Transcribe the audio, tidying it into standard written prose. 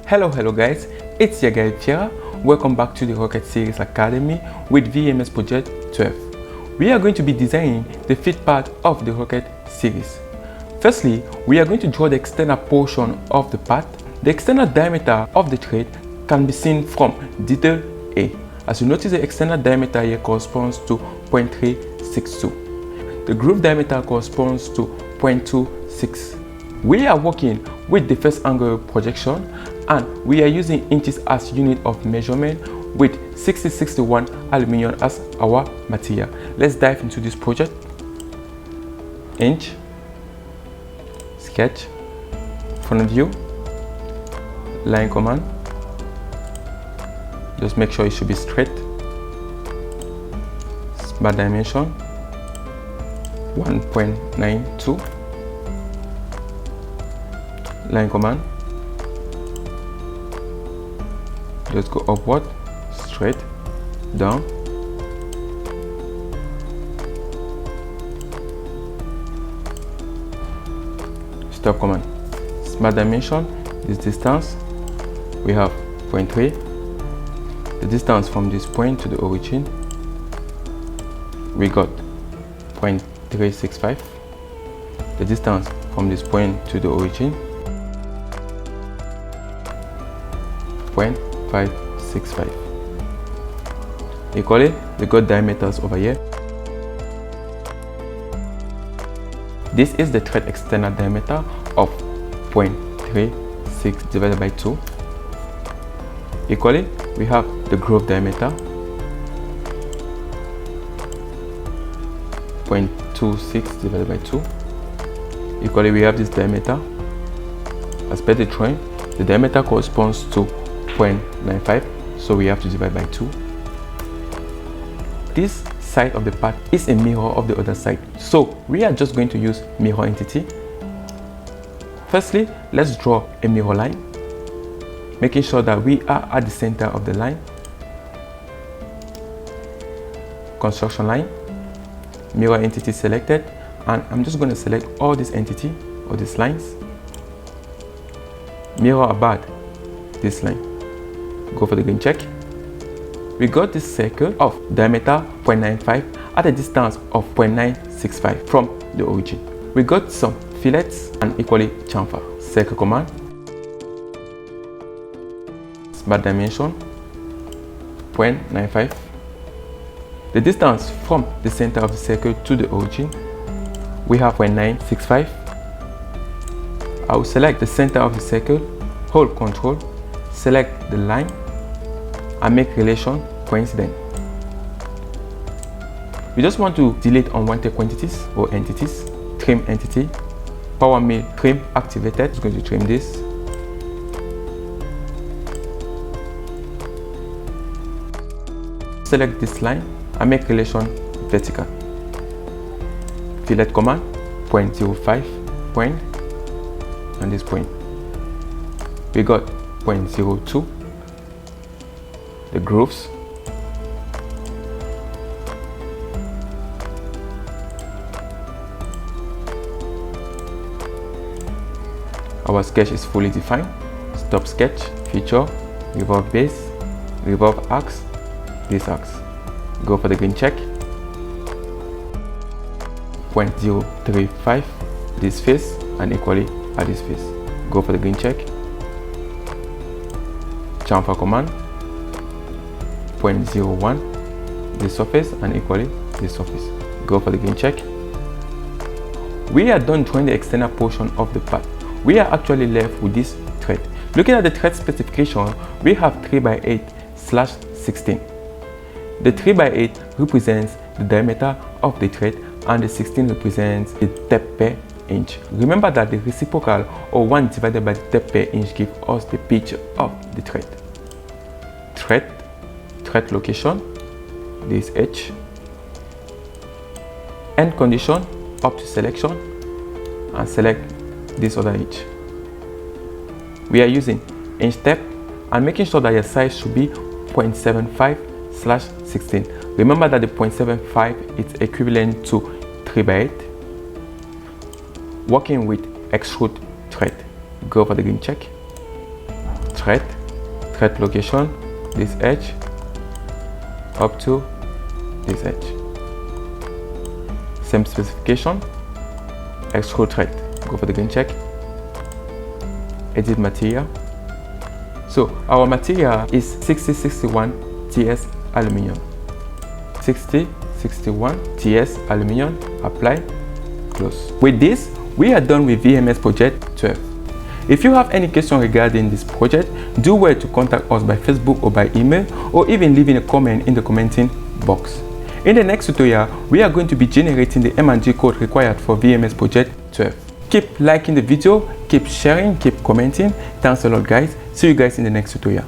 Hello guys, it's your guy Vierra. Welcome back to the Rocket Series Academy with VMS Project 12. We are going to be designing the fit part of the Rocket Series. Firstly, we are going to draw the external portion of the part. The external diameter of the thread can be seen from detail A. As you notice, the external diameter here corresponds to 0.362. The groove diameter corresponds to 0.26. We are working with the first angle projection and we are using inches as unit of measurement with 6061 aluminum as our material. Let's dive into this project. Inch, sketch, front view, line command. Just make sure it should be straight. Smart dimension 1.92. Line command, just go upward, straight, down, stop command. Smart dimension, this distance, we have 0.3. The distance from this point to the origin, we got 0.365. The distance from this point to the origin, 0.565. Equally, we got diameters over here. This is the thread external diameter of 0.36 divided by 2. Equally, we have the groove diameter 0.26 divided by 2. Equally, we have this diameter. As per the drawing, the diameter corresponds to 0.95, so we have to divide by 2. This side of the part is a mirror of the other side, so we are just going to use mirror entity. Firstly, let's draw a mirror line, making sure that we are at the center of the line. Construction line, mirror entity selected, and I'm just going to select all this entity or these lines. Mirror about this line. Go for the green check. We got this circle of diameter 0.95 at a distance of 0.965 from the origin. We got some fillets and equally chamfer. Circle command. Smart dimension 0.95. The distance from the center of the circle to the origin, we have 0.965. I will select the center of the circle, hold Control, select the line and make relation coincident. We just want to delete unwanted quantities or entities. Trim entity, power mill trim activated. It's going to trim this. Select this line and make relation vertical. Fillet command 0.05 point and this point. We got 0.02. The grooves, our sketch is fully defined. Stop sketch, feature, revolve base, revolve axe, this axe. Go for the green check. 0.035 this face and equally at this face. Go for the green check. Chamfer command 0.01 this surface and equally this surface. Go for the green check. We are done drawing the external portion of the part. We are actually left with this thread. Looking at the thread specification, we have 3x8/16. The 3x8 represents the diameter of the thread and the 16 represents the depth per inch. Remember that the reciprocal or 1 divided by the depth per inch gives us the pitch of the thread. Thread location, this H. End condition, up to selection and select this other H. We are using inch step and making sure that your size should be 0.75/16. Remember that the 0.75 is equivalent to 3x8. Working with extrude thread. Go for the green check. thread location, this edge up to this edge. Same specification, extrude thread, go for the grain check, edit material. So our material is 6061 TS aluminum. 6061 TS aluminum, apply, close. With this, we are done with VMS project 12. If you have any question regarding this project, do well to contact us by Facebook or by email, or even leaving a comment in the commenting box. In the next tutorial, we are going to be generating the M&G code required for VMS project 12. Keep liking the video, keep sharing, keep commenting. Thanks a lot guys. See you guys in the next tutorial.